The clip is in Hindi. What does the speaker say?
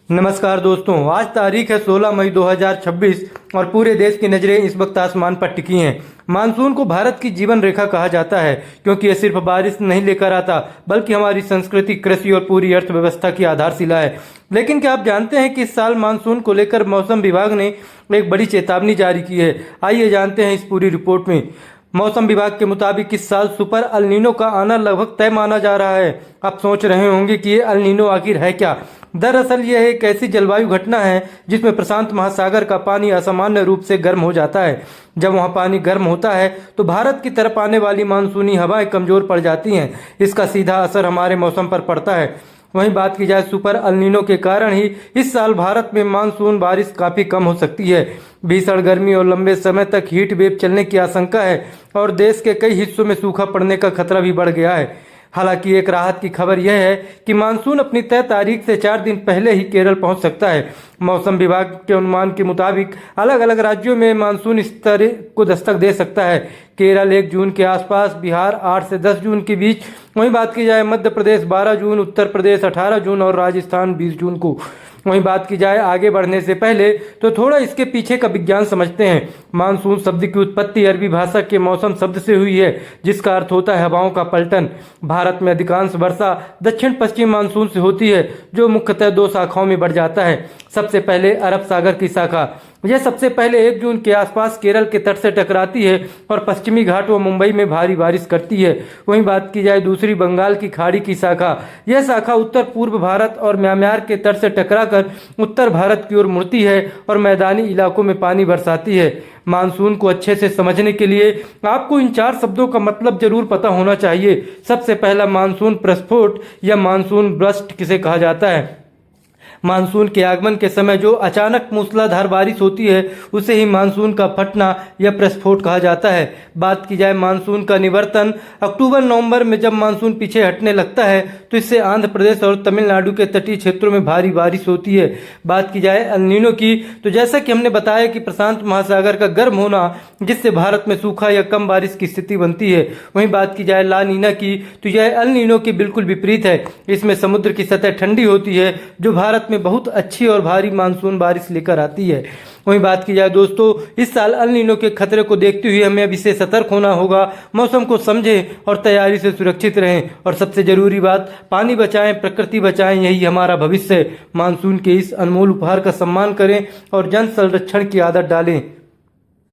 नमस्कार दोस्तों, आज तारीख है 16 मई 2026 और पूरे देश की नज़रें इस वक्त आसमान पर टिकी हैं। मानसून को भारत की जीवन रेखा कहा जाता है क्योंकि यह सिर्फ बारिश नहीं लेकर आता बल्कि हमारी संस्कृति, कृषि और पूरी अर्थव्यवस्था की आधारशिला है। लेकिन क्या आप जानते हैं कि इस साल मानसून को लेकर मौसम विभाग ने एक बड़ी चेतावनी जारी की है। आइए जानते हैं इस पूरी रिपोर्ट में। मौसम विभाग के मुताबिक इस साल सुपर अल नीनो का आना लगभग तय माना जा रहा है। आप सोच रहे होंगे कि ये अल नीनो आखिर है क्या। दरअसल यह एक ऐसी जलवायु घटना है जिसमें प्रशांत महासागर का पानी असामान्य रूप से गर्म हो जाता है। जब वहाँ पानी गर्म होता है तो भारत की तरफ आने वाली मानसूनी हवाएं कमजोर पड़ जाती हैं। इसका सीधा असर हमारे मौसम पर पड़ता है। वहीं बात की जाए सुपर अल नीनो के कारण ही इस साल भारत में मानसून बारिश काफ़ी कम हो सकती है। भीषण गर्मी और लंबे समय तक हीट वेव चलने की आशंका है और देश के कई हिस्सों में सूखा पड़ने का खतरा भी बढ़ गया है। हालांकि एक राहत की खबर यह है कि मानसून अपनी तय तारीख से 4 दिन पहले ही केरल पहुंच सकता है। मौसम विभाग के अनुमान के मुताबिक अलग अलग राज्यों में मानसून इस तरह को दस्तक दे सकता है। केरल 1 जून के आसपास, बिहार 8 से 10 जून के बीच। वहीं बात की जाए मध्य प्रदेश 12 जून, उत्तर प्रदेश 18 जून और राजस्थान 20 जून को। वहीं बात की जाए आगे बढ़ने से पहले तो थोड़ा इसके पीछे का विज्ञान समझते हैं। मानसून शब्द की उत्पत्ति अरबी भाषा के मौसम शब्द से हुई है जिसका अर्थ होता है हवाओं का पलटन। भारत में अधिकांश वर्षा दक्षिण पश्चिम मानसून से होती है जो मुख्यतः 2 शाखाओं में बढ़ जाता है। सबसे पहले अरब सागर की शाखा, यह सबसे पहले 1 जून के आसपास केरल के तट से टकराती है और पश्चिमी घाट व मुंबई में भारी बारिश करती है। वहीं बात की जाए दूसरी बंगाल की खाड़ी की शाखा, यह शाखा उत्तर पूर्व भारत और म्यांमार के तट से टकराकर उत्तर भारत की ओर मुड़ती है और मैदानी इलाकों में पानी बरसाती है। मानसून को अच्छे से समझने के लिए आपको इन 4 शब्दों का मतलब जरूर पता होना चाहिए। सबसे पहला मानसून प्रस्फोट या मानसून बर्स्ट किसे कहा जाता है। मानसून के आगमन के समय जो अचानक मूसलाधार बारिश होती है उसे ही मानसून का फटना या प्रस्फोट कहा जाता है। बात की जाए मानसून का निवर्तन, अक्टूबर नवंबर में जब मानसून पीछे हटने लगता है तो इससे आंध्र प्रदेश और तमिलनाडु के तटीय क्षेत्रों में भारी बारिश होती है। बात की जाए अल नीनो की तो जैसा कि हमने बताया कि प्रशांत महासागर का गर्म होना जिससे भारत में सूखा या कम बारिश की स्थिति बनती है। वहीं बात की जाए ला नीना की तो यह अल नीनो के बिल्कुल विपरीत है। इसमें समुद्र की सतह ठंडी होती है जो भारत में बहुत अच्छी और भारी मानसून बारिश लेकर आती है। वहीं बात की जाए दोस्तों, इस साल अल नीनो के खतरे को देखते हुए हमें अभी से सतर्क होना होगा। मौसम को समझें और तैयारी से सुरक्षित रहें और सबसे जरूरी बात, पानी बचाएं, प्रकृति बचाएं, यही हमारा भविष्य है। मानसून के इस अनमोल उपहार का सम्मान करें और जन संरक्षण की आदत डालें।